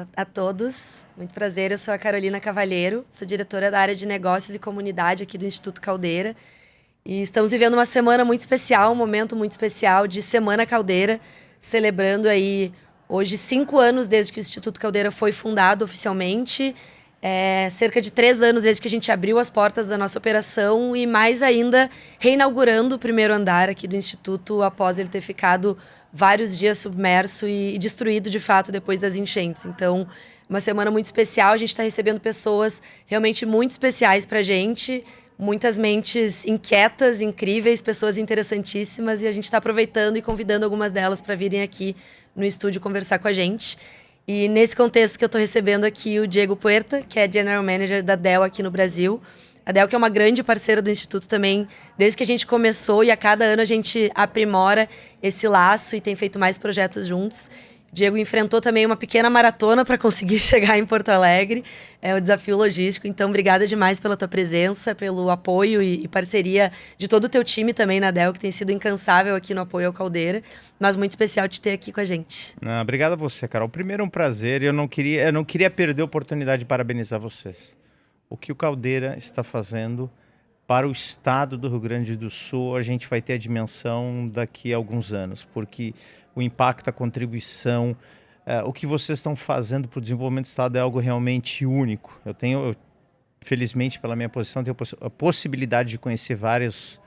Olá a todos, muito prazer, eu sou a Carolina Cavalheiro, sou diretora da área de negócios e comunidade aqui do Instituto Caldeira e estamos vivendo uma semana muito especial, um momento muito especial de Semana Caldeira, celebrando aí hoje 5 anos desde que o Instituto Caldeira foi fundado oficialmente, cerca de 3 anos desde que a gente abriu as portas da nossa operação e mais ainda reinaugurando o primeiro andar aqui do Instituto após ele ter ficado vários dias submerso e destruído de fato depois das enchentes. Então, uma semana muito especial, a gente está recebendo pessoas realmente muito especiais para a gente, muitas mentes inquietas, incríveis, pessoas interessantíssimas e a gente está aproveitando e convidando algumas delas para virem aqui no estúdio conversar com a gente. E nesse contexto que eu estou recebendo aqui o Diego Puerta, que é General Manager da Dell aqui no Brasil. A Dell que é uma grande parceira do Instituto também, desde que a gente começou e a cada ano a gente aprimora esse laço e tem feito mais projetos juntos. O Diego enfrentou também uma pequena maratona para conseguir chegar em Porto Alegre, é o desafio logístico. Então, obrigada demais pela tua presença, pelo apoio e parceria de todo o teu time também na Dell, que tem sido incansável aqui no apoio ao Caldeira, mas muito especial te ter aqui com a gente. Obrigado a você, Carol. Primeiro é um prazer e eu não queria perder a oportunidade de parabenizar vocês. O que o Caldeira está fazendo para o estado do Rio Grande do Sul, a gente vai ter a dimensão daqui a alguns anos, porque o impacto, a contribuição, o que vocês estão fazendo para o desenvolvimento do estado é algo realmente único. Felizmente, pela minha posição, tenho a possibilidade de conhecer vários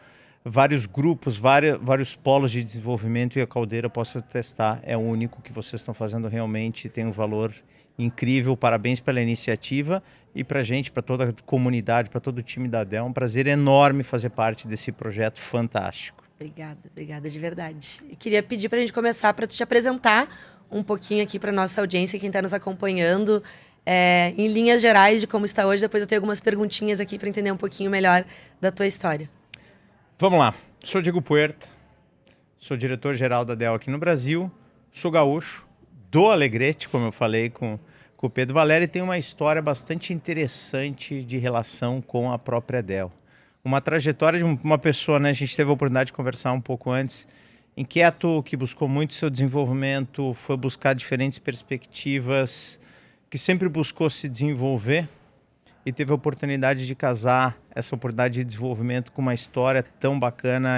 grupos, vários polos de desenvolvimento e a Caldeira, posso testar, é único. O que vocês estão fazendo realmente tem um valor incrível. Parabéns pela iniciativa e para a gente, para toda a comunidade, para todo o time da Dell, é um prazer enorme fazer parte desse projeto fantástico. Obrigada de verdade. E queria pedir para a gente começar para te apresentar um pouquinho aqui para nossa audiência, quem está nos acompanhando, em linhas gerais de como está hoje. Depois eu tenho algumas perguntinhas aqui para entender um pouquinho melhor da tua história. Vamos lá. Sou Diego Puerta, sou diretor-geral da Dell aqui no Brasil, sou gaúcho, do Alegrete, como eu falei com o Pedro Valério, e tenho uma história bastante interessante de relação com a própria Dell. Uma trajetória de uma pessoa, né? A gente teve a oportunidade de conversar um pouco antes, inquieto, que buscou muito seu desenvolvimento, foi buscar diferentes perspectivas, que sempre buscou se desenvolver e teve a oportunidade de casar essa oportunidade de desenvolvimento com uma história tão bacana,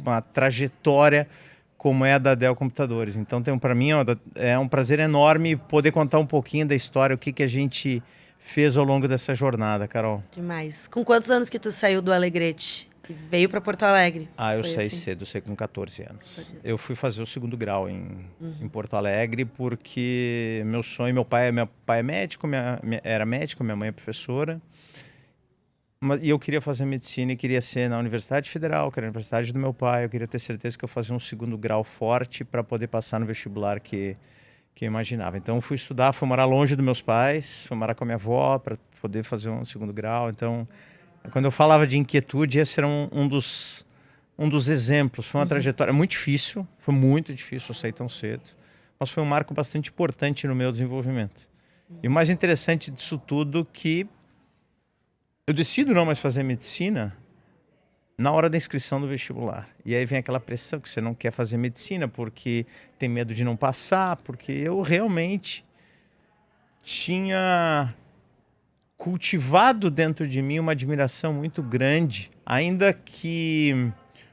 uma trajetória como é a da Dell Computadores. Então, para mim, é um prazer enorme poder contar um pouquinho da história, o que a gente fez ao longo dessa jornada, Carol. Demais. Com quantos anos que tu saiu do Alegrete e veio para Porto Alegre? Eu saí cedo, saí com 14 anos. Eu fui fazer o segundo grau em Porto Alegre meu pai é médico, era médico, minha mãe é professora. E eu queria fazer medicina e queria ser na Universidade Federal, que era a universidade do meu pai. Eu queria ter certeza que eu fazia um segundo grau forte para poder passar no vestibular que eu imaginava. Então, fui estudar, fui morar longe dos meus pais, fui morar com a minha avó para poder fazer um segundo grau. Então, quando eu falava de inquietude, esse era um dos exemplos. Foi uma trajetória muito difícil, foi muito difícil eu sair tão cedo, mas foi um marco bastante importante no meu desenvolvimento. E o mais interessante disso tudo que eu decido não mais fazer medicina na hora da inscrição do vestibular. E aí vem aquela pressão que você não quer fazer medicina porque tem medo de não passar, porque eu realmente tinha cultivado dentro de mim uma admiração muito grande, ainda que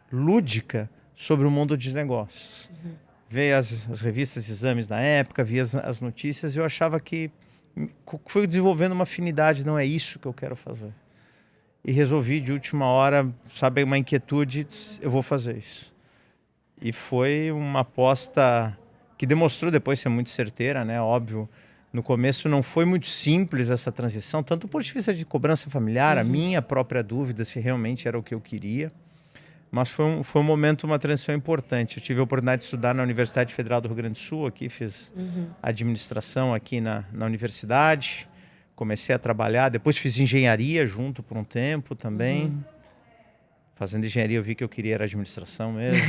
lúdica, sobre o mundo dos negócios. Veio as revistas exames na época, via as notícias e eu achava que fui desenvolvendo uma afinidade, não é isso que eu quero fazer. E resolvi de última hora, sabe, uma inquietude, eu vou fazer isso. E foi uma aposta que demonstrou depois ser muito certeira, né? Óbvio, no começo não foi muito simples essa transição, tanto do ponto de vista de cobrança familiar, a minha própria dúvida se realmente era o que eu queria. Mas foi um momento, uma transição importante. Eu tive a oportunidade de estudar na Universidade Federal do Rio Grande do Sul, aqui fiz administração aqui na universidade. Comecei a trabalhar, depois fiz engenharia junto por um tempo também. Fazendo engenharia eu vi que eu queria era administração mesmo.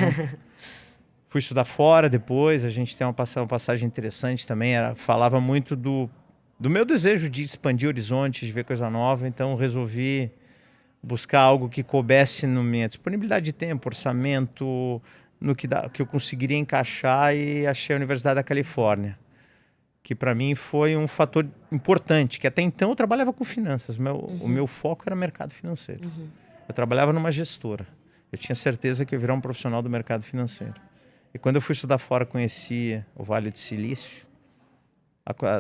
Fui estudar fora depois, a gente tem uma passagem interessante também, falava muito do meu desejo de expandir horizontes, de ver coisa nova, então resolvi buscar algo que coubesse na minha disponibilidade de tempo, orçamento, no que eu conseguiria encaixar e achei a Universidade da Califórnia. que para mim foi um fator importante, que até então eu trabalhava com finanças, o meu foco era mercado financeiro. Eu trabalhava numa gestora, eu tinha certeza que eu ia virar um profissional do mercado financeiro. E quando eu fui estudar fora, conhecia o Vale do Silício,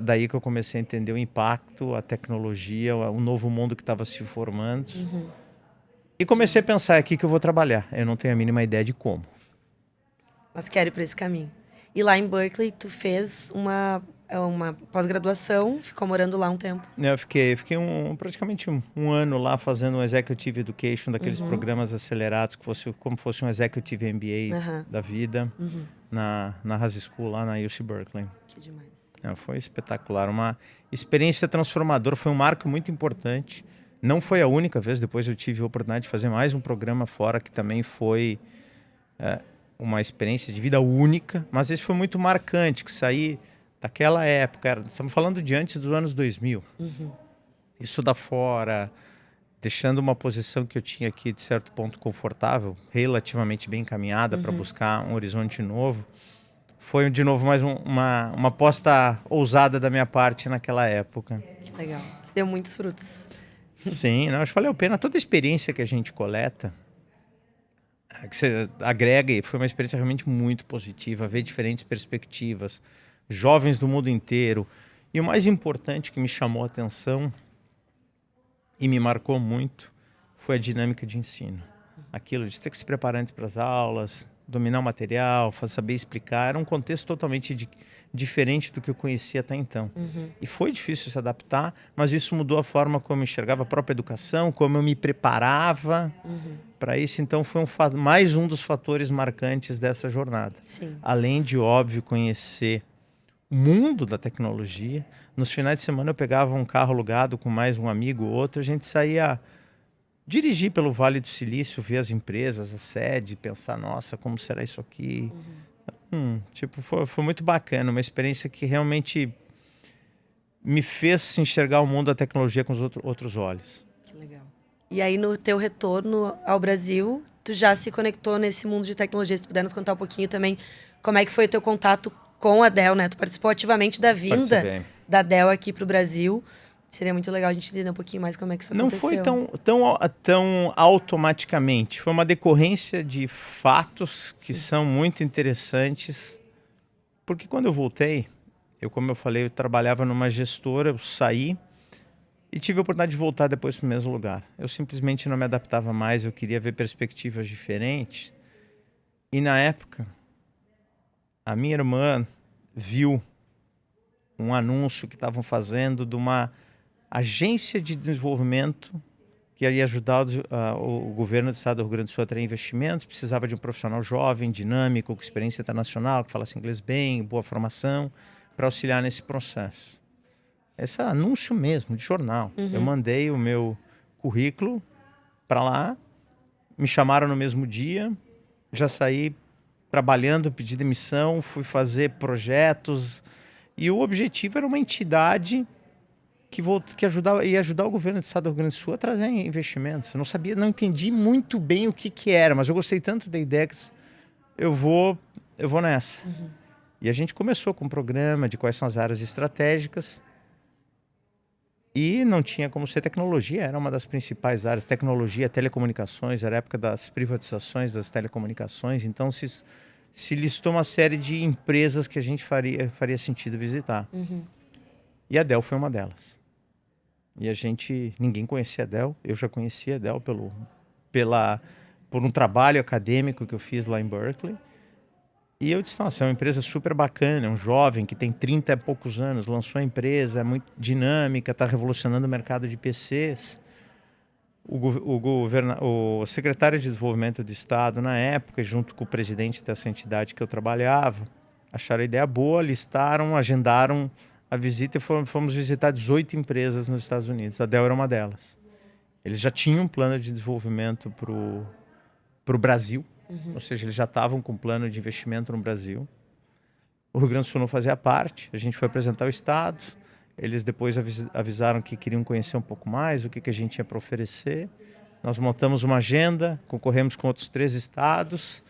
daí que eu comecei a entender o impacto, a tecnologia, o novo mundo que estava se formando. E comecei a pensar, é aqui que eu vou trabalhar. Eu não tenho a mínima ideia de como. Mas quero ir para esse caminho. E lá em Berkeley, tu fez uma pós-graduação, ficou morando lá um tempo. Eu fiquei praticamente um ano lá fazendo um Executive Education, daqueles programas acelerados, como fosse um Executive MBA da vida, na Haas School, lá na UC Berkeley. Que demais. Foi espetacular, uma experiência transformadora, foi um marco muito importante. Não foi a única vez, depois eu tive a oportunidade de fazer mais um programa fora, que também foi uma experiência de vida única, mas esse foi muito marcante, que saí daquela época, estamos falando de antes dos anos 2000. Estudar fora, deixando uma posição que eu tinha aqui de certo ponto confortável, relativamente bem encaminhada para buscar um horizonte novo. Foi de novo mais uma aposta ousada da minha parte naquela época. Que legal, deu muitos frutos. Sim, não, acho que valeu a pena. Toda a experiência que a gente coleta, que você agrega, e foi uma experiência realmente muito positiva, ver diferentes perspectivas, jovens do mundo inteiro. E o mais importante que me chamou a atenção e me marcou muito foi a dinâmica de ensino. Aquilo de ter que se preparar antes para as aulas, dominar o material, saber explicar, era um contexto totalmente diferente do que eu conhecia até então. E foi difícil se adaptar, mas isso mudou a forma como eu enxergava a própria educação, como eu me preparava para isso. Então foi mais um dos fatores marcantes dessa jornada. Sim. Além de, óbvio, conhecer o mundo da tecnologia. Nos finais de semana eu pegava um carro alugado com mais um amigo ou outro, a gente saía dirigir pelo Vale do Silício, ver as empresas, a sede, pensar, nossa, como será isso aqui? Foi muito bacana, uma experiência que realmente me fez enxergar o mundo da tecnologia com os outros olhos. Que legal. E aí, no teu retorno ao Brasil, tu já se conectou nesse mundo de tecnologia. Se tu puder nos contar um pouquinho também como é que foi o teu contato com a Dell, né? Tu participou ativamente da vinda da Dell aqui para o Brasil. Seria muito legal a gente entender um pouquinho mais como é que isso aconteceu. Não foi tão automaticamente. Foi uma decorrência de fatos que são muito interessantes. Porque quando eu voltei, como eu falei, eu trabalhava numa gestora, eu saí e tive a oportunidade de voltar depois para o mesmo lugar. Eu simplesmente não me adaptava mais, eu queria ver perspectivas diferentes. E na época, a minha irmã viu um anúncio que estavam fazendo de uma agência de desenvolvimento que ia ajudar o governo do estado do Rio Grande do Sul a ter investimentos, precisava de um profissional jovem, dinâmico, com experiência internacional, que falasse inglês bem, boa formação, para auxiliar nesse processo. Esse anúncio mesmo, de jornal. Eu mandei o meu currículo para lá, me chamaram no mesmo dia, já saí trabalhando, pedi demissão, fui fazer projetos, e o objetivo era uma entidade que ia ajudar o governo do estado do Rio Grande do Sul a trazer investimentos. Eu não entendi muito bem o que era, mas eu gostei tanto da ideia que eu vou nessa. E a gente começou com um programa de quais são as áreas estratégicas e não tinha como ser tecnologia, era uma das principais áreas, tecnologia, telecomunicações, era a época das privatizações das telecomunicações, então se listou uma série de empresas que a gente faria sentido visitar. E a Dell foi uma delas. E ninguém conhecia a Dell, eu já conhecia a Dell por um trabalho acadêmico que eu fiz lá em Berkeley. E eu disse, nossa, é uma empresa super bacana, é um jovem que tem 30 e poucos anos, lançou a empresa, é muito dinâmica, está revolucionando o mercado de PCs. O secretário de Desenvolvimento do Estado, na época, junto com o presidente dessa entidade que eu trabalhava, acharam a ideia boa, listaram, agendaram a visita e fomos visitar 18 empresas nos Estados Unidos. A Dell era uma delas. Eles já tinham um plano de desenvolvimento para o Brasil, ou seja, eles já estavam com um plano de investimento no Brasil. O Rio Grande do Sul não fazia parte, a gente foi apresentar o Estado, eles depois avisaram que queriam conhecer um pouco mais o que a gente tinha para oferecer. Nós montamos uma agenda, concorremos com outros 3 estados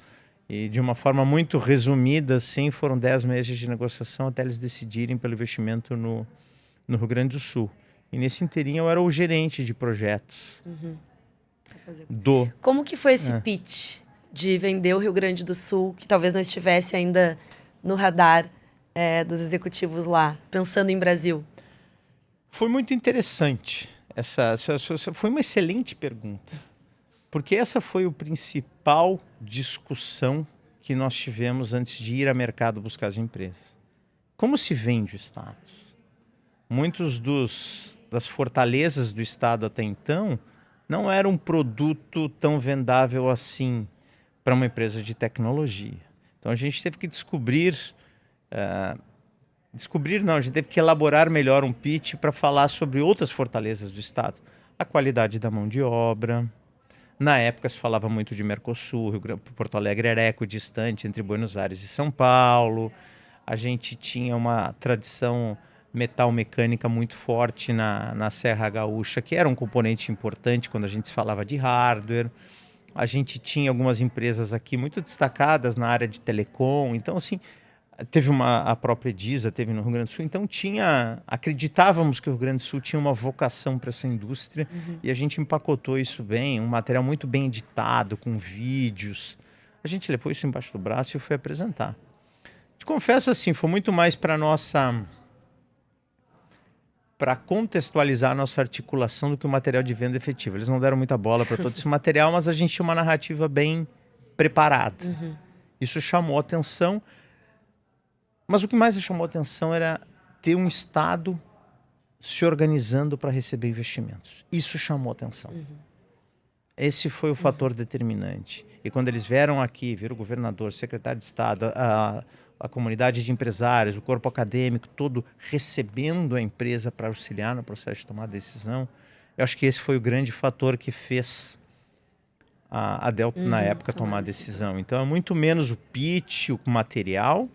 E de uma forma muito resumida, assim, foram 10 meses de negociação até eles decidirem pelo investimento no Rio Grande do Sul. E nesse inteirinho eu era o gerente de projetos do... Como que foi esse pitch de vender o Rio Grande do Sul, que talvez não estivesse ainda no radar dos executivos lá, pensando em Brasil? Foi muito interessante. Essa foi uma excelente pergunta. Porque essa foi a principal discussão que nós tivemos antes de ir ao mercado buscar as empresas. Como se vende o Estado? Muitos das fortalezas do Estado até então não era um produto tão vendável assim para uma empresa de tecnologia. Então a gente teve que a gente teve que elaborar melhor um pitch para falar sobre outras fortalezas do Estado. A qualidade da mão de obra. Na época se falava muito de Mercosul, Porto Alegre era equidistante entre Buenos Aires e São Paulo. A gente tinha uma tradição metal-mecânica muito forte na Serra Gaúcha, que era um componente importante quando a gente falava de hardware. A gente tinha algumas empresas aqui muito destacadas na área de telecom. Então, assim, teve a própria Edisa, teve no Rio Grande do Sul. Então, acreditávamos que o Rio Grande do Sul tinha uma vocação para essa indústria e a gente empacotou isso bem, um material muito bem editado, com vídeos. A gente levou isso embaixo do braço e foi apresentar. Te confesso assim, foi muito mais para contextualizar a nossa articulação do que o material de venda efetivo. Eles não deram muita bola para todo esse material, mas a gente tinha uma narrativa bem preparada. Isso chamou atenção. Mas o que mais chamou atenção era ter um Estado se organizando para receber investimentos. Isso chamou atenção. Esse foi o fator determinante. E quando eles vieram aqui, viram o governador, secretário de Estado, a comunidade de empresários, o corpo acadêmico, todo recebendo a empresa para auxiliar no processo de tomar decisão, eu acho que esse foi o grande fator que fez a Dell, na época, tomar a decisão. Então, é muito menos o pitch, o material,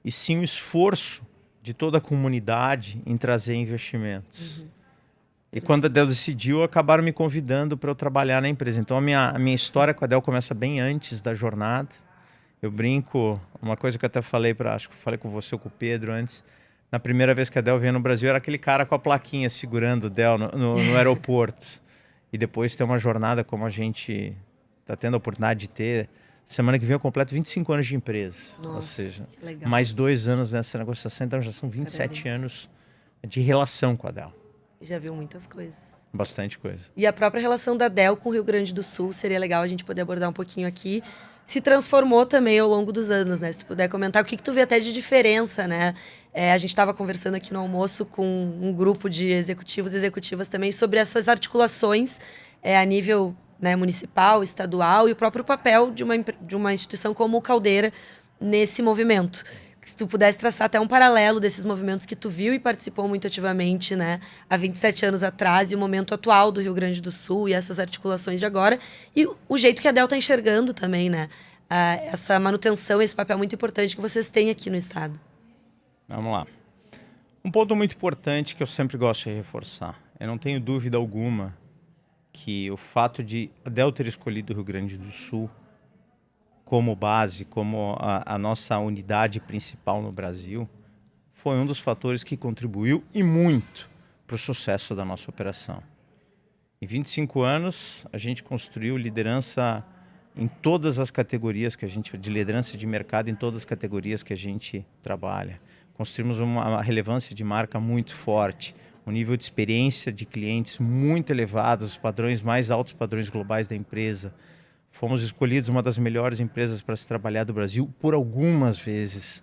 e sim o esforço de toda a comunidade em trazer investimentos. E quando a Dell decidiu, acabaram me convidando para eu trabalhar na empresa. Então, a minha história com a Dell começa bem antes da jornada. Eu brinco, uma coisa que eu até acho que falei com você ou com o Pedro antes, na primeira vez que a Dell veio no Brasil, era aquele cara com a plaquinha segurando o Dell no aeroporto. E depois tem uma jornada como a gente está tendo a oportunidade de ter. Semana que vem eu completo 25 anos de empresa. Nossa, ou seja, que legal. mais 2 anos nessa negociação, então já são 27 anos de relação com a Dell. Já viu muitas coisas. Bastante coisa. E a própria relação da Dell com o Rio Grande do Sul, seria legal a gente poder abordar um pouquinho aqui. Se transformou também ao longo dos anos, né? Se tu puder comentar, o que tu vê até de diferença, né? A gente estava conversando aqui no almoço com um grupo de executivos e executivas também sobre essas articulações a nível, né, municipal, estadual e o próprio papel de uma instituição como o Caldeira nesse movimento. Se tu pudesse traçar até um paralelo desses movimentos que tu viu e participou muito ativamente, né, há 27 anos atrás, e o momento atual do Rio Grande do Sul e essas articulações de agora, e o jeito que a Dell está enxergando também, né, essa manutenção, esse papel muito importante que vocês têm aqui no Estado. Vamos lá. Um ponto muito importante que eu sempre gosto de reforçar. Eu não tenho dúvida alguma que o fato de a Dell ter escolhido o Rio Grande do Sul como base, como a nossa unidade principal no Brasil, foi um dos fatores que contribuiu e muito para o sucesso da nossa operação. Em 25 anos, a gente construiu liderança em todas as categorias de liderança de mercado em todas as categorias que a gente trabalha. Construímos uma relevância de marca muito forte, um nível de experiência de clientes muito elevado, os padrões mais altos, padrões globais da empresa. Fomos escolhidos uma das melhores empresas para se trabalhar do Brasil por algumas vezes.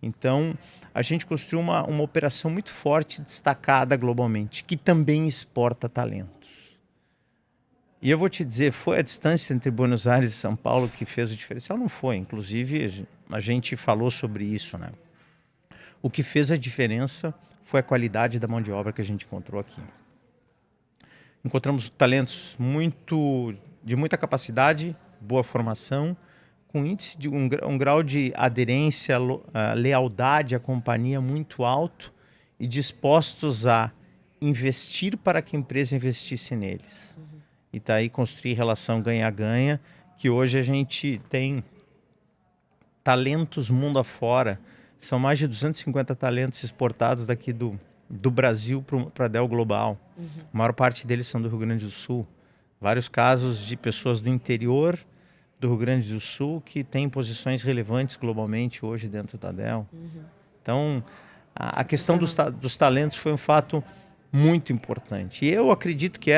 Então, a gente construiu uma operação muito forte, destacada globalmente, que também exporta talentos. E eu vou te dizer, foi a distância entre Buenos Aires e São Paulo que fez o diferencial? Não foi. Inclusive, a gente falou sobre isso, né? O que fez a diferença foi a qualidade da mão de obra que a gente encontrou aqui. Encontramos talentos de muita capacidade, boa formação, com índice de um grau de aderência, lealdade à companhia muito alto e dispostos a investir para que a empresa investisse neles. E daí construir relação ganha-ganha, que hoje a gente tem talentos mundo afora. São mais de 250 talentos exportados daqui do Brasil para a Dell Global. A maior parte deles são do Rio Grande do Sul. Vários casos de pessoas do interior do Rio Grande do Sul que têm posições relevantes globalmente hoje dentro da Dell. Então, a questão dos talentos foi um fato muito importante. E eu acredito que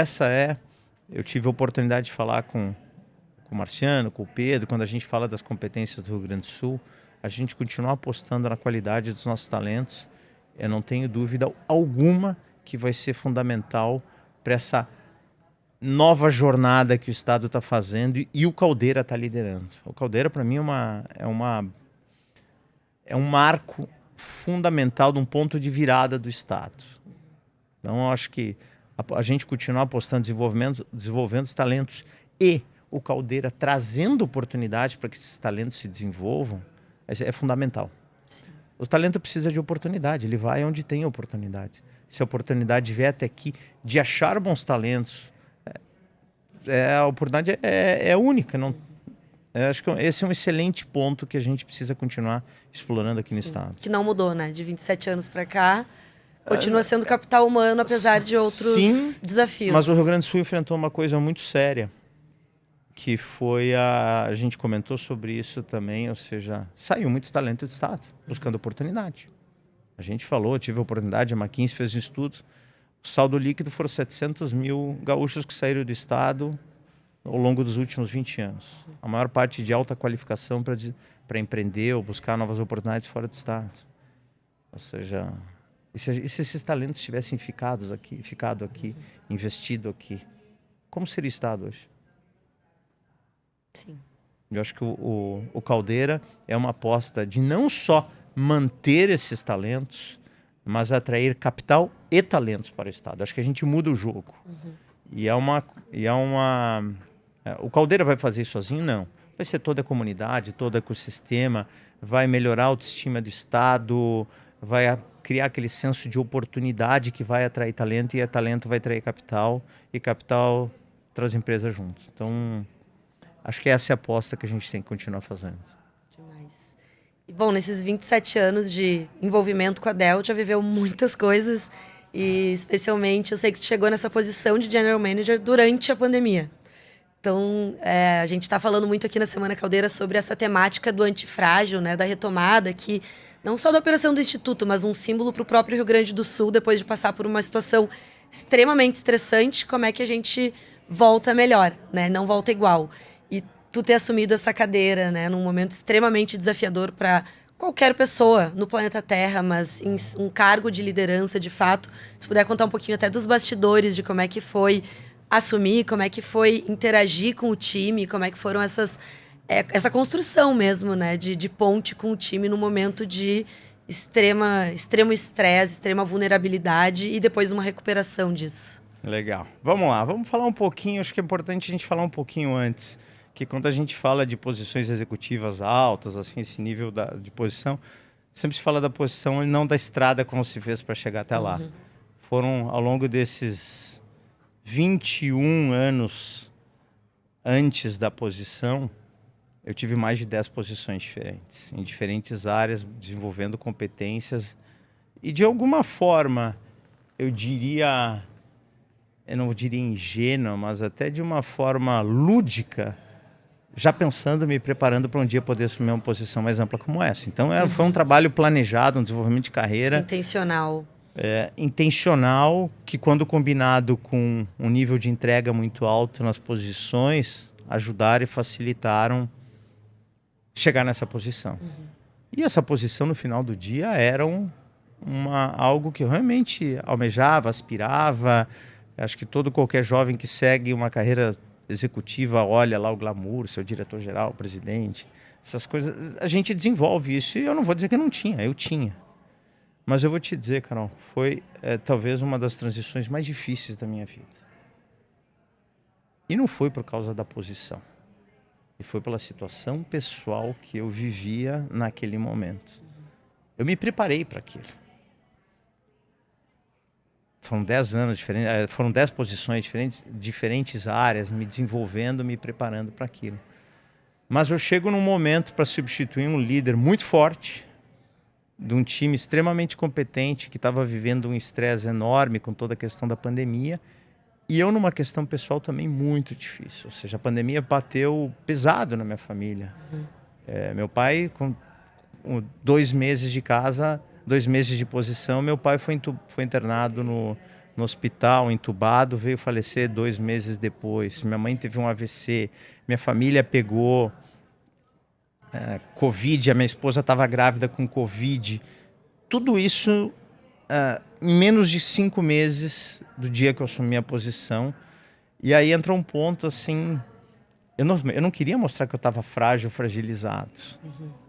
eu tive a oportunidade de falar com o Marciano, com o Pedro, quando a gente fala das competências do Rio Grande do Sul, a gente continua apostando na qualidade dos nossos talentos. Eu não tenho dúvida alguma que vai ser fundamental para essa nova jornada que o Estado está fazendo e o Caldeira está liderando. O Caldeira, para mim, é um marco fundamental de um ponto de virada do Estado. Então, eu acho que a gente continuar apostando, desenvolvendo os talentos e o Caldeira trazendo oportunidade para que esses talentos se desenvolvam, é fundamental. Sim. O talento precisa de oportunidade, ele vai onde tem oportunidade. Se a oportunidade vier até aqui de achar bons talentos, a oportunidade é única. Acho que esse é um excelente ponto que a gente precisa continuar explorando aqui no Estado. Que não mudou, né? De 27 anos para cá, continua sendo capital humano, apesar de outros desafios. Mas o Rio Grande do Sul enfrentou uma coisa muito séria, que foi a gente comentou sobre isso também, ou seja, saiu muito talento do Estado, buscando oportunidade. A gente falou, tive a oportunidade, a McKinsey fez um estudo, o saldo líquido foram 700 mil gaúchos que saíram do Estado ao longo dos últimos 20 anos. A maior parte de alta qualificação para empreender ou buscar novas oportunidades fora do Estado. Ou seja, e se esses talentos tivessem ficado aqui, investido aqui, como seria o Estado hoje? Sim. Eu acho que o Caldeira é uma aposta de não só manter esses talentos, mas atrair capital e talentos para o Estado. Acho que a gente muda o jogo. O Caldeira vai fazer isso sozinho? Não. Vai ser toda a comunidade, todo o ecossistema, vai melhorar a autoestima do Estado, vai criar aquele senso de oportunidade que vai atrair talento, e talento vai atrair capital, e capital traz empresas juntos. Então, acho que essa é a aposta que a gente tem que continuar fazendo. Demais. E, bom, nesses 27 anos de envolvimento com a Dell, já viveu muitas coisas. E, especialmente, eu sei que tu chegou nessa posição de General Manager durante a pandemia. Então, a gente está falando muito aqui na Semana Caldeira sobre essa temática do antifrágil, né, da retomada, que não só da operação do Instituto, mas um símbolo para o próprio Rio Grande do Sul, depois de passar por uma situação extremamente estressante, como é que a gente volta melhor, né? Não volta igual. E tu ter assumido essa cadeira, né, num momento extremamente desafiador para qualquer pessoa no planeta Terra, mas em um cargo de liderança, de fato, se puder contar um pouquinho até dos bastidores, de como é que foi assumir, como é que foi interagir com o time, como é que foram essa construção mesmo, né, de ponte com o time no momento de extremo estresse, extrema vulnerabilidade e depois uma recuperação disso. Legal. Vamos lá, vamos falar um pouquinho, acho que é importante a gente falar um pouquinho antes, que quando a gente fala de posições executivas altas, assim, esse nível de posição, sempre se fala da posição e não da estrada como se fez para chegar até lá. Foram, ao longo desses 21 anos antes da posição, eu tive mais de 10 posições diferentes, em diferentes áreas, desenvolvendo competências. E de alguma forma, eu não diria ingênua, mas até de uma forma lúdica, já pensando, me preparando para um dia poder assumir uma posição mais ampla como essa. Então, foi um trabalho planejado, um desenvolvimento de carreira. Intencional, que quando combinado com um nível de entrega muito alto nas posições, ajudaram e facilitaram chegar nessa posição. E essa posição, no final do dia, era algo que eu realmente almejava, aspirava. Acho que qualquer jovem que segue uma carreira executiva olha lá o glamour, seu diretor-geral, presidente, essas coisas. A gente desenvolve isso, e eu não vou dizer que não tinha, eu tinha. Mas eu vou te dizer, Carol, foi talvez uma das transições mais difíceis da minha vida. E não foi por causa da posição. E foi pela situação pessoal que eu vivia naquele momento. Eu me preparei para aquilo. Foram 10 anos diferentes, foram 10 posições diferentes áreas, me desenvolvendo, me preparando para aquilo. Mas eu chego num momento para substituir um líder muito forte, de um time extremamente competente, que estava vivendo um estresse enorme com toda a questão da pandemia, e eu numa questão pessoal também muito difícil. Ou seja, a pandemia bateu pesado na minha família. Meu pai, com 2 meses de casa, 2 meses de posição, meu pai foi internado no hospital, entubado, veio falecer 2 meses depois. Minha mãe teve um AVC, minha família pegou Covid, a minha esposa estava grávida com Covid. Tudo isso em menos de 5 meses do dia que eu assumi a posição. E aí entra um ponto assim, eu não queria mostrar que eu estava frágil, fragilizado,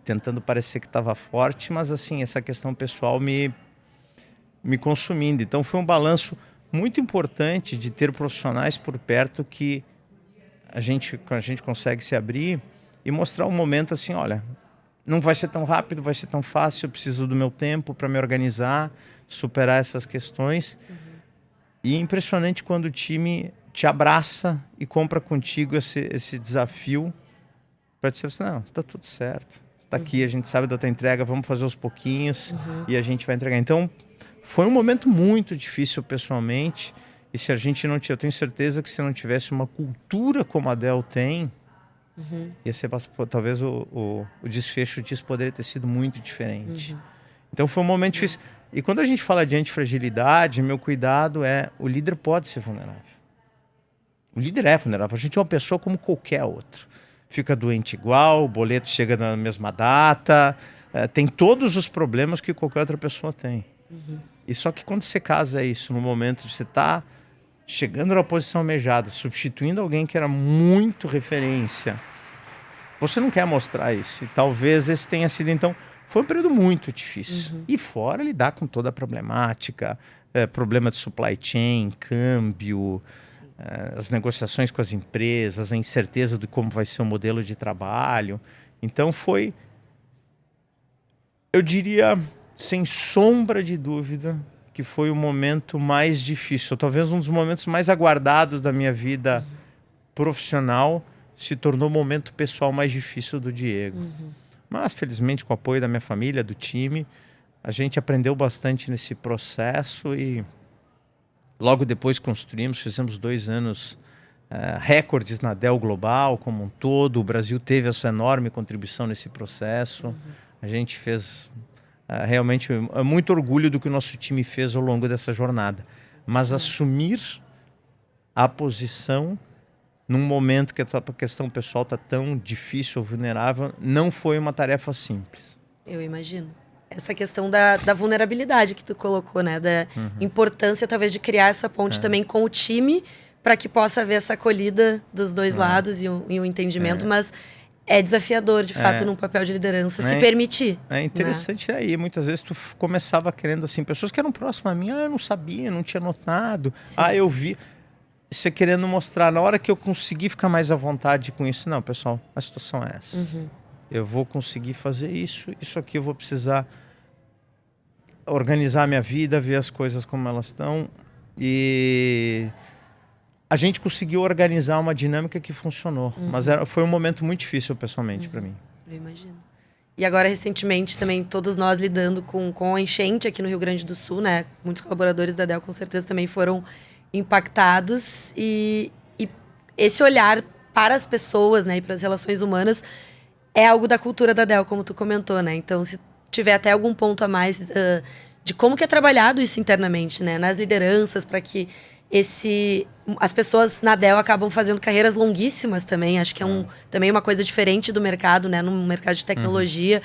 tentando parecer que estava forte, mas assim, essa questão pessoal me consumindo. Então foi um balanço muito importante de ter profissionais por perto que a gente consegue se abrir e mostrar um momento assim, olha, não vai ser tão rápido, vai ser tão fácil, eu preciso do meu tempo para me organizar, superar essas questões. E é impressionante quando o time te abraça e compra contigo esse desafio para dizer assim, não, está tudo certo, está aqui, a gente sabe da tua entrega, vamos fazer aos pouquinhos e a gente vai entregar. Então, foi um momento muito difícil pessoalmente, e se a gente não eu tenho certeza que se não tivesse uma cultura como a Dell tem, ia ser, talvez o desfecho disso poderia ter sido muito diferente. Então foi um momento difícil. E quando a gente fala de antifragilidade, meu cuidado o líder pode ser vulnerável. O líder é vulnerável, a gente é uma pessoa como qualquer outro. Fica doente igual, o boleto chega na mesma data, tem todos os problemas que qualquer outra pessoa tem. E só que quando você casa isso no momento de você estar chegando na posição almejada, substituindo alguém que era muito referência, você não quer mostrar isso. E talvez esse tenha sido, então, foi um período muito difícil. E fora lidar com toda a problemática, problema de supply chain, câmbio, as negociações com as empresas, a incerteza de como vai ser o modelo de trabalho. Então foi, eu diria, sem sombra de dúvida, que foi o momento mais difícil, talvez um dos momentos mais aguardados da minha vida profissional, se tornou o momento pessoal mais difícil do Diego. Mas, felizmente, com o apoio da minha família, do time, a gente aprendeu bastante nesse processo e logo depois fizemos 2 anos recordes na Dell Global como um todo. O Brasil teve essa enorme contribuição nesse processo. A gente fez... realmente muito orgulho do que o nosso time fez ao longo dessa jornada. Mas assumir a posição num momento que a questão pessoal está tão difícil ou vulnerável, não foi uma tarefa simples. Eu imagino. Essa questão da vulnerabilidade que tu colocou, né? Da importância, talvez, de criar essa ponte também com o time, para que possa haver essa acolhida dos dois lados e um entendimento, mas é desafiador, de fato, num papel de liderança, se permitir. É interessante, né? Aí, muitas vezes tu começava querendo, assim, pessoas que eram próximas a mim, eu não sabia, não tinha notado, eu vi, você querendo mostrar, na hora que eu consegui ficar mais à vontade com isso, não, pessoal, a situação é essa. Eu vou conseguir fazer isso aqui eu vou precisar organizar a minha vida, ver as coisas como elas estão, e a gente conseguiu organizar uma dinâmica que funcionou, mas foi um momento muito difícil pessoalmente para mim. Eu imagino. E agora, recentemente, também todos nós lidando com a enchente aqui no Rio Grande do Sul, né? Muitos colaboradores da Dell com certeza também foram impactados, e esse olhar para as pessoas, né, e para as relações humanas é algo da cultura da Dell, como tu comentou, né? Então, se tiver até algum ponto a mais de como que é trabalhado isso internamente, né, nas lideranças, para que as pessoas na Dell acabam fazendo carreiras longuíssimas também, acho que é também uma coisa diferente do mercado, né, no mercado de tecnologia,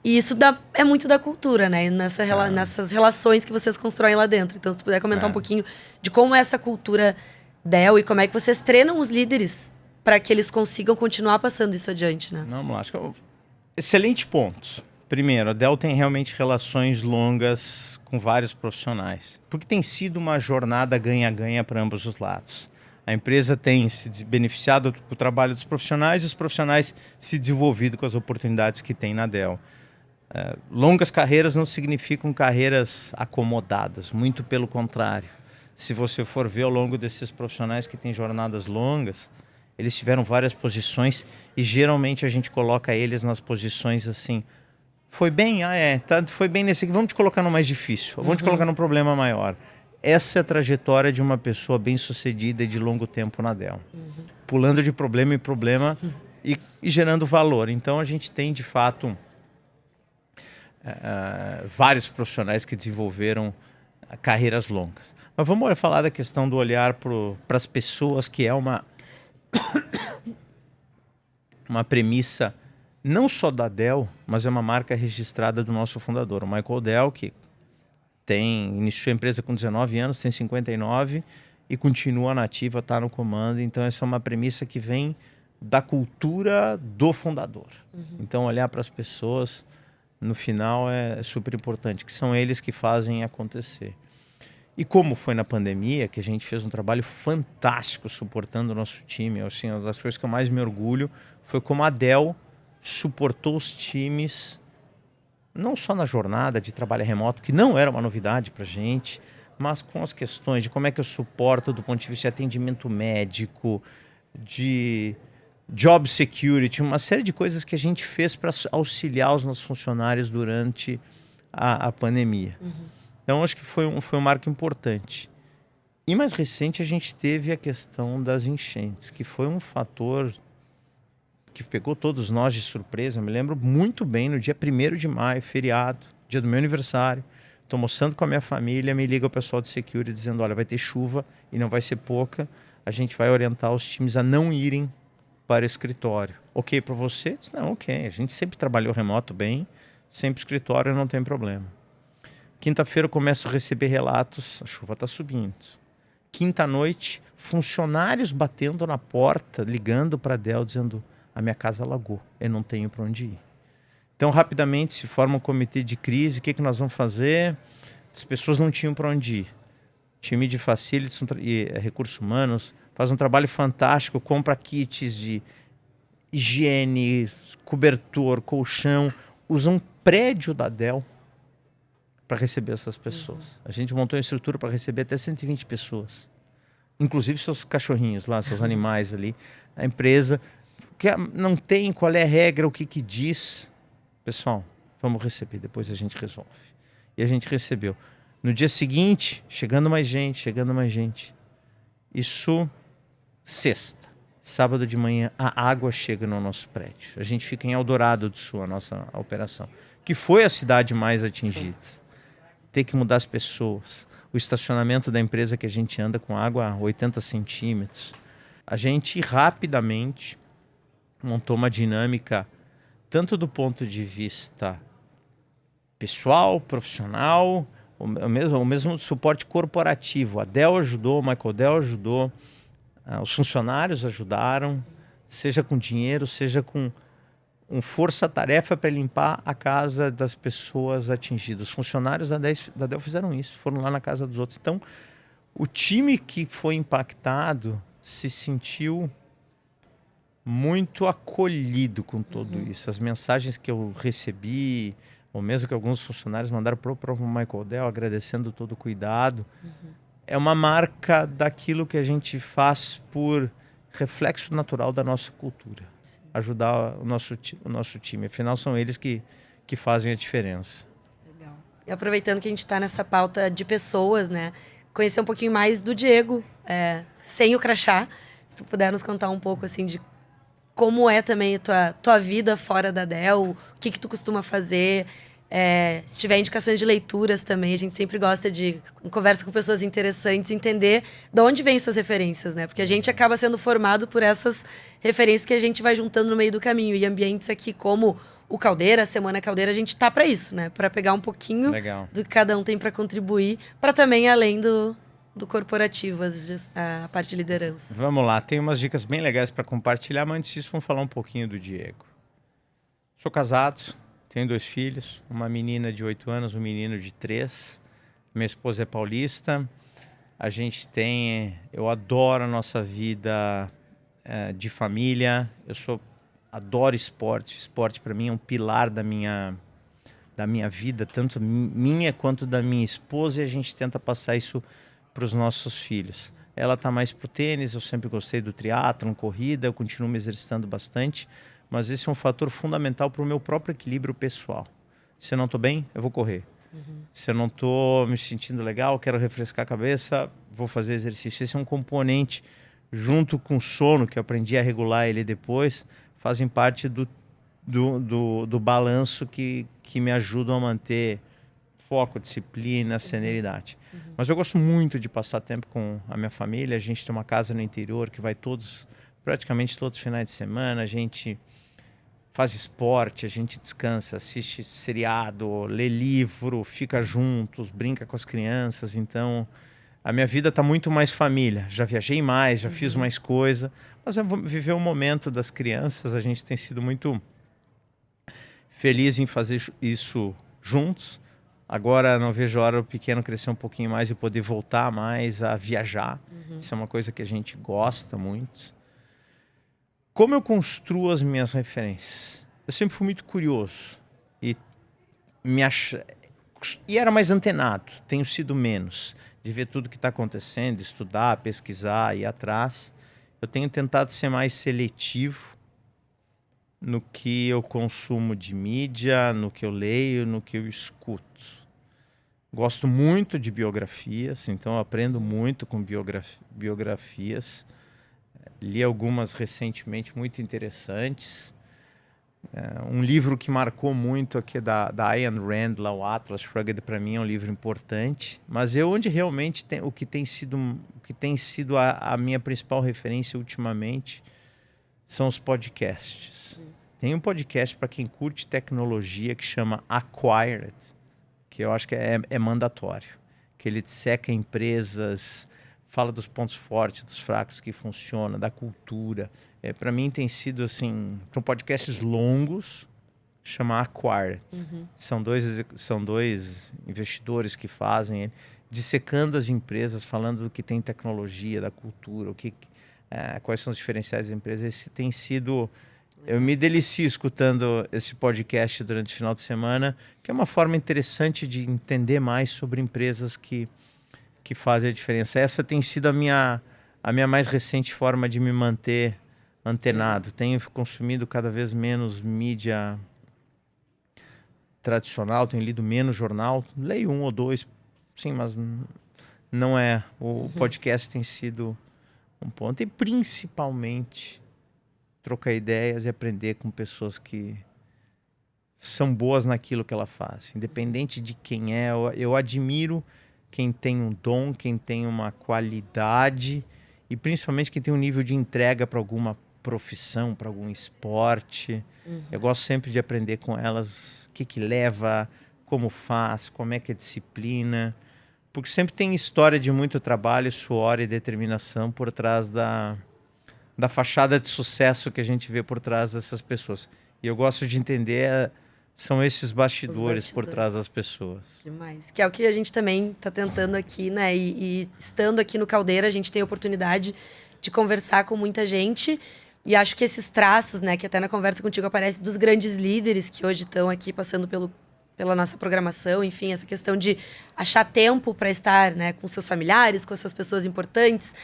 e isso é muito da cultura, né, nessas relações que vocês constroem lá dentro. Então, se tu puder comentar um pouquinho de como é essa cultura Dell e como é que vocês treinam os líderes para que eles consigam continuar passando isso adiante, né? Não, acho que excelente ponto. Primeiro, a Dell tem realmente relações longas com vários profissionais, porque tem sido uma jornada ganha-ganha para ambos os lados. A empresa tem se beneficiado do trabalho dos profissionais e os profissionais se desenvolvido com as oportunidades que tem na Dell. Longas carreiras não significam carreiras acomodadas, muito pelo contrário. Se você for ver ao longo desses profissionais que têm jornadas longas, Eles tiveram várias posições e geralmente a gente coloca eles nas posições assim. Foi bem? Foi bem nesse aqui. Vamos te colocar no mais difícil. Vamos te colocar num problema maior. Essa é a trajetória de uma pessoa bem-sucedida e de longo tempo na Dell. Pulando de problema em problema e gerando valor. Então a gente tem, de fato, vários profissionais que desenvolveram carreiras longas. Mas vamos falar da questão do olhar para as pessoas, que é uma premissa não só da Dell, mas é uma marca registrada do nosso fundador, o Michael Dell, que iniciou a empresa com 19 anos, tem 59 e continua nativa, está no comando. Então essa é uma premissa que vem da cultura do fundador. Então olhar para as pessoas no final é super importante, que são eles que fazem acontecer. E como foi na pandemia, que a gente fez um trabalho fantástico suportando o nosso time, assim, uma das coisas que eu mais me orgulho foi como a Dell suportou os times, não só na jornada de trabalho remoto, que não era uma novidade para a gente, mas com as questões de como é que eu suporto do ponto de vista de atendimento médico, de job security, uma série de coisas que a gente fez para auxiliar os nossos funcionários durante a pandemia. Então, acho que foi um marco importante. E mais recente, a gente teve a questão das enchentes, que foi um fator que pegou todos nós de surpresa. Eu me lembro muito bem, no dia 1º de maio, feriado, dia do meu aniversário, estou almoçando com a minha família, me liga o pessoal de security dizendo, olha, vai ter chuva e não vai ser pouca, a gente vai orientar os times a não irem para o escritório. Ok para você? Disse, não, ok. A gente sempre trabalhou remoto bem, sempre escritório, não tem problema. Quinta-feira eu começo a receber relatos, a chuva está subindo. Quinta-noite, funcionários batendo na porta, ligando para a Dell, dizendo, a minha casa alagou, eu não tenho para onde ir. Então, rapidamente, se forma um comitê de crise, o que nós vamos fazer? As pessoas não tinham para onde ir. O time de facilities e recursos humanos faz um trabalho fantástico, compra kits de higiene, cobertor, colchão, usa um prédio da Dell para receber essas pessoas. A gente montou uma estrutura para receber até 120 pessoas. Inclusive seus cachorrinhos lá, seus animais ali. A empresa que não tem qual é a regra, o que diz. Pessoal, vamos receber, depois a gente resolve. E a gente recebeu. No dia seguinte, chegando mais gente. Isso, sexta. Sábado de manhã, a água chega no nosso prédio. A gente fica em Eldorado do Sul, a nossa operação. Que foi a cidade mais atingida. Ter que mudar as pessoas. O estacionamento da empresa que a gente anda com água a 80 centímetros. A gente rapidamente montou uma dinâmica, tanto do ponto de vista pessoal, profissional, o mesmo suporte corporativo. A Dell ajudou, o Michael Dell ajudou, os funcionários ajudaram, seja com dinheiro, seja com força-tarefa para limpar a casa das pessoas atingidas. Os funcionários da Dell fizeram isso, foram lá na casa dos outros. Então, o time que foi impactado se sentiu muito acolhido com tudo isso. As mensagens que eu recebi, ou mesmo que alguns funcionários mandaram para o próprio Michael Dell, agradecendo todo o cuidado, é uma marca daquilo que a gente faz por reflexo natural da nossa cultura. Sim. Ajudar o nosso time. Afinal, são eles que fazem a diferença. Legal. E aproveitando que a gente está nessa pauta de pessoas, né? Conhecer um pouquinho mais do Diego, sem o crachá. Se tu puder nos contar um pouco assim de como é também a tua vida fora da Dell, o que tu costuma fazer, se tiver indicações de leituras também, a gente sempre gosta de, em conversa com pessoas interessantes, entender de onde vêm suas referências, né? Porque a gente acaba sendo formado por essas referências que a gente vai juntando no meio do caminho. E ambientes aqui como o Caldeira, a Semana Caldeira, a gente tá para isso, né? Para pegar um pouquinho do que cada um tem para contribuir, para também além do corporativo, a parte de liderança. Vamos lá, tem umas dicas bem legais para compartilhar, mas antes disso vamos falar um pouquinho do Diego. Sou casado, tenho 2 filhos, uma menina de 8 anos, um menino de 3. Minha esposa é paulista. Eu adoro a nossa vida de família. Adoro esporte. Esporte para mim é um pilar da minha vida, tanto minha quanto da minha esposa, e a gente tenta passar isso para os nossos filhos. ela está mais pro tênis. Eu sempre gostei do triatlon, corrida, eu continuo me exercitando bastante, mas esse é um fator fundamental para o meu próprio equilíbrio pessoal. Se eu não estou bem, eu vou correr. Se eu não estou me sentindo legal, quero refrescar a cabeça, vou fazer exercício. Esse é um componente, junto com o sono, que eu aprendi a regular ele depois, fazem parte do balanço que me ajudam a manter foco, disciplina, celeridade. Mas eu gosto muito de passar tempo com a minha família. A gente tem uma casa no interior que vai praticamente todos os finais de semana. A gente faz esporte, a gente descansa, assiste seriado, lê livro, fica juntos, brinca com as crianças. Então, a minha vida está muito mais família. Já viajei mais, já fiz mais coisa, mas eu vou viver o momento das crianças. A gente tem sido muito feliz em fazer isso juntos. Agora não vejo a hora o pequeno crescer um pouquinho mais e poder voltar mais a viajar. Isso é uma coisa que a gente gosta muito. Como eu construo as minhas referências? Eu sempre fui muito curioso e era mais antenado. Tenho sido menos de ver tudo que está acontecendo, estudar, pesquisar, ir atrás. Eu tenho tentado ser mais seletivo no que eu consumo de mídia, no que eu leio, no que eu escuto. Gosto muito de biografias, então eu aprendo muito com biografias. Li algumas recentemente muito interessantes. Um livro que marcou muito aqui da Ayn Rand, lá, o Atlas Shrugged, para mim é um livro importante. Mas onde realmente o que tem sido a minha principal referência ultimamente são os podcasts. Tem um podcast para quem curte tecnologia que chama Acquired, que eu acho que é mandatório. Que ele disseca empresas, fala dos pontos fortes, dos fracos que funcionam, da cultura. Para mim tem sido assim, são podcasts longos, chama Acquired. São dois investidores que fazem, dissecando as empresas, falando do que tem tecnologia, da cultura, quais são os diferenciais das empresas. Esse tem sido... Eu me delicio escutando esse podcast durante o final de semana, que é uma forma interessante de entender mais sobre empresas que fazem a diferença. Essa tem sido a minha mais recente forma de me manter antenado. Tenho consumido cada vez menos mídia tradicional, tenho lido menos jornal. Leio um ou dois, sim, mas não é. O podcast tem sido um ponto. E principalmente trocar ideias e aprender com pessoas que são boas naquilo que ela faz. Independente de quem é, eu admiro quem tem um dom, quem tem uma qualidade e principalmente quem tem um nível de entrega para alguma profissão, para algum esporte. Eu gosto sempre de aprender com elas o que leva, como faz, como é que é disciplina, porque sempre tem história de muito trabalho, suor e determinação por trás da fachada de sucesso que a gente vê por trás dessas pessoas. E eu gosto de entender... São esses bastidores por trás das pessoas. Demais. Que é o que a gente também está tentando aqui, né? E estando aqui no Caldeira, a gente tem a oportunidade de conversar com muita gente. E acho que esses traços, né? Que até na conversa contigo aparece dos grandes líderes que hoje estão aqui passando pela nossa programação. Enfim, essa questão de achar tempo para estar, né, com seus familiares, com essas pessoas importantes.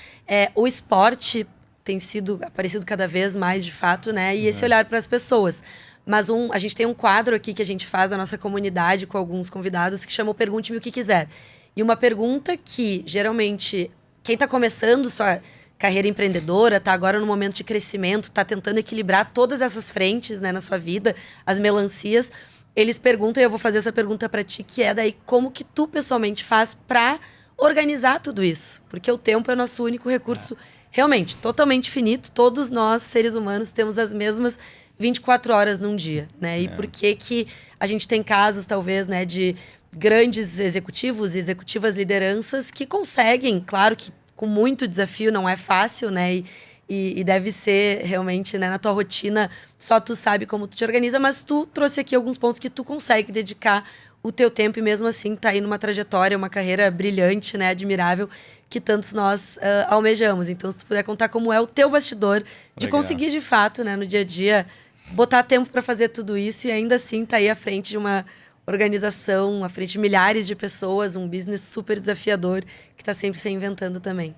O esporte tem aparecido cada vez mais, de fato, né? E esse olhar para as pessoas. Mas a gente tem um quadro aqui que a gente faz da nossa comunidade com alguns convidados que chama o Pergunte-me o que quiser. E uma pergunta que, geralmente, quem está começando sua carreira empreendedora, está agora no momento de crescimento, está tentando equilibrar todas essas frentes, né, na sua vida, as melancias, eles perguntam, e eu vou fazer essa pergunta para ti, que é daí como que tu pessoalmente faz para organizar tudo isso? Porque o tempo é o nosso único recurso, realmente, totalmente finito. Todos nós, seres humanos, temos as mesmas 24 horas num dia, né? E por que a gente tem casos, talvez, né, de grandes executivos e executivas lideranças que conseguem, claro que com muito desafio, não é fácil, né? E deve ser realmente, né, na tua rotina, só tu sabe como tu te organiza, mas tu trouxe aqui alguns pontos que tu consegue dedicar o teu tempo e mesmo assim tá aí numa trajetória, uma carreira brilhante, né, admirável, que tantos nós almejamos. Então, se tu puder contar como é o teu bastidor de conseguir, de fato, né, no dia a dia, botar tempo para fazer tudo isso e ainda assim tá aí à frente de uma organização, à frente de milhares de pessoas, um business super desafiador que está sempre se reinventando também.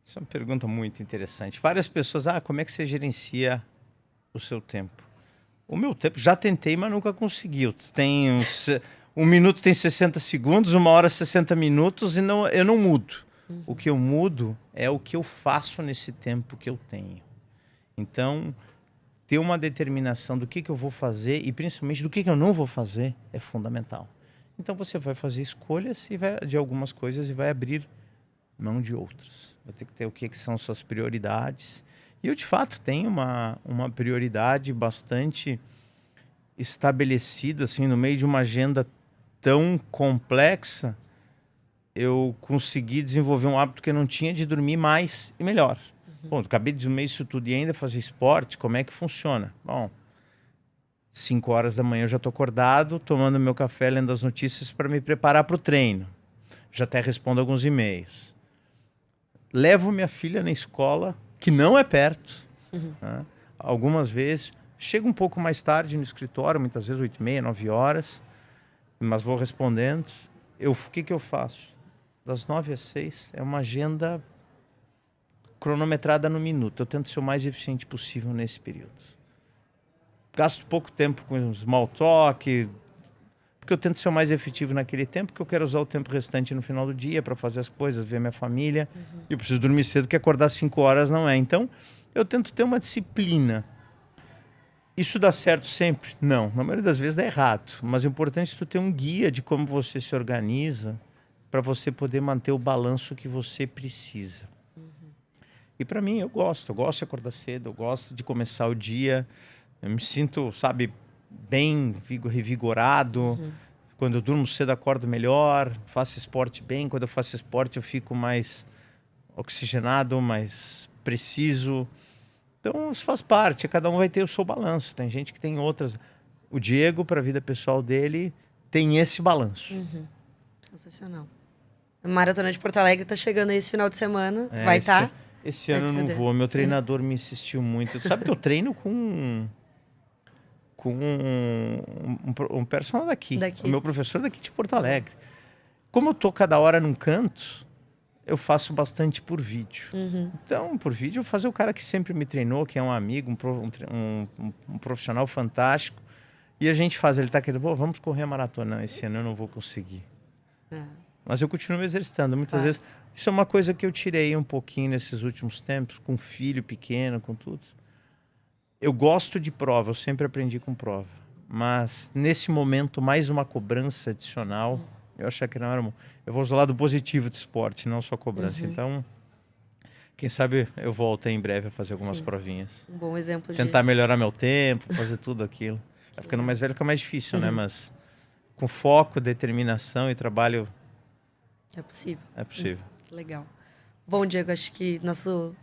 Essa é uma pergunta muito interessante. Várias pessoas, como é que você gerencia o seu tempo? O meu tempo, já tentei, mas nunca consegui. Um minuto tem 60 segundos, 1 hora 60 minutos e eu não mudo. O que eu mudo é o que eu faço nesse tempo que eu tenho. Então, ter uma determinação do que eu vou fazer e principalmente do que eu não vou fazer é fundamental. Então, você vai fazer escolhas de algumas coisas e vai abrir mão de outras. Vai ter que ter o que são suas prioridades. E eu, de fato, tenho uma prioridade bastante estabelecida, assim, no meio de uma agenda tão complexa, eu consegui desenvolver um hábito que eu não tinha de dormir mais e melhor. Bom, acabei de desenvolver isso tudo e ainda fazer esporte, como é que funciona? Bom, 5 horas da manhã eu já estou acordado, tomando meu café, lendo as notícias para me preparar para o treino. Já até respondo alguns e-mails. Levo minha filha na escola, que não é perto, né? Algumas vezes. Chego um pouco mais tarde no escritório, muitas vezes 8h30, 9 horas, mas vou respondendo. O que eu faço? Das 9 às 6 é uma agenda cronometrada no minuto. Eu tento ser o mais eficiente possível nesse período. Gasto pouco tempo com small talk, porque eu tento ser o mais efetivo naquele tempo, porque eu quero usar o tempo restante no final do dia para fazer as coisas, ver minha família. E eu preciso dormir cedo, que acordar 5 horas não é. Então, eu tento ter uma disciplina. Isso dá certo sempre? Não. Na maioria das vezes dá errado. Mas o importante é tu ter um guia de como você se organiza para você poder manter o balanço que você precisa. E para mim, eu gosto de acordar cedo, eu gosto de começar o dia. Eu me sinto, sabe, bem revigorado. Quando eu durmo cedo, acordo melhor. Faço esporte bem. Quando eu faço esporte, eu fico mais oxigenado, mais preciso. Então, isso faz parte. Cada um vai ter o seu balanço. Tem gente que tem outras. O Diego, para a vida pessoal dele, tem esse balanço. Sensacional. A Maratona de Porto Alegre está chegando aí esse final de semana. Tu vai estar? Esse ano eu não vou. Meu treinador me insistiu muito. Tu sabe que eu treino com um personal daqui. O meu professor daqui de Porto Alegre. Como eu tô cada hora num canto, eu faço bastante por vídeo. Então, por vídeo, eu faço o cara que sempre me treinou, que é um amigo, um profissional fantástico. E a gente faz, ele tá querendo, vamos correr a maratona. Não, esse ano eu não vou conseguir. Mas eu continuo me exercitando. Muitas vezes, isso é uma coisa que eu tirei um pouquinho nesses últimos tempos, com filho pequeno, com tudo. Eu gosto de prova, eu sempre aprendi com prova. Mas, nesse momento, mais uma cobrança adicional, eu achei que não era... Eu vou usar o lado positivo de esporte, não só cobrança. Então, quem sabe eu volto aí em breve a fazer algumas provinhas. Um bom exemplo Tentar melhorar meu tempo, fazer tudo aquilo. Tá ficando mais velho, fica mais difícil, né? Mas com foco, determinação e trabalho... É possível. É possível. Legal. Bom, Diego, acho que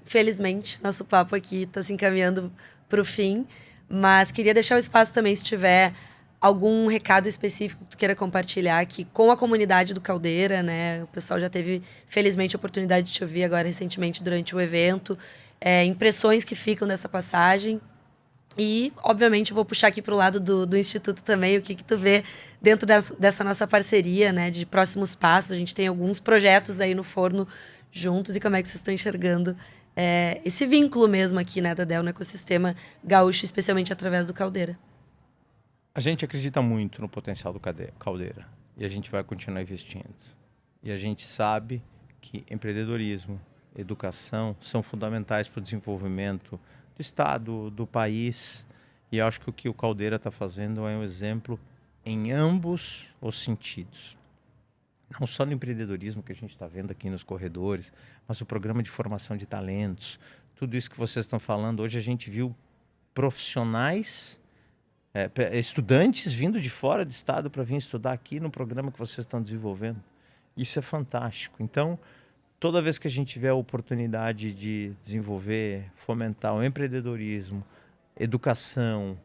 felizmente, nosso papo aqui está se encaminhando para o fim, mas queria deixar o espaço também, se tiver algum recado específico que tu queira compartilhar aqui com a comunidade do Caldeira, né? O pessoal já teve, felizmente, a oportunidade de te ouvir agora recentemente durante o evento, impressões que ficam dessa passagem. E, obviamente, eu vou puxar aqui para o lado do Instituto também, o que tu vê dentro dessa nossa parceria, né, de próximos passos. A gente tem alguns projetos aí no forno juntos e como é que vocês estão enxergando esse vínculo mesmo aqui, né, da Del no ecossistema gaúcho, especialmente através do Caldeira. A gente acredita muito no potencial do Caldeira e a gente vai continuar investindo. E a gente sabe que empreendedorismo, educação são fundamentais para o desenvolvimento do Estado, do país. E eu acho que o que o Caldeira está fazendo é um exemplo em ambos os sentidos. Não só no empreendedorismo que a gente está vendo aqui nos corredores, mas o programa de formação de talentos. Tudo isso que vocês estão falando, hoje a gente viu profissionais, estudantes vindo de fora do estado para vir estudar aqui no programa que vocês estão desenvolvendo. Isso é fantástico. Então, toda vez que a gente tiver a oportunidade de desenvolver, fomentar o empreendedorismo, educação,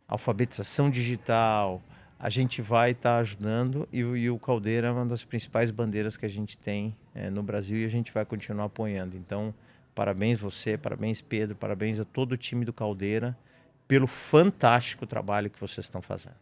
alfabetização digital, a gente vai estar ajudando e o Caldeira é uma das principais bandeiras que a gente tem no Brasil e a gente vai continuar apoiando. Então, parabéns você, parabéns Pedro, parabéns a todo o time do Caldeira pelo fantástico trabalho que vocês estão fazendo.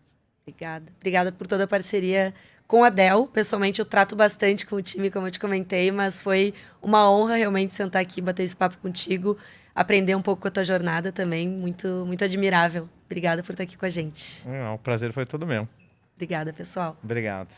Obrigada. Obrigada por toda a parceria com a Del. Pessoalmente, eu trato bastante com o time, como eu te comentei, mas foi uma honra realmente sentar aqui, bater esse papo contigo, aprender um pouco com a tua jornada também, muito, muito admirável. Obrigada por estar aqui com a gente. O prazer foi todo meu. Obrigada, pessoal. Obrigado.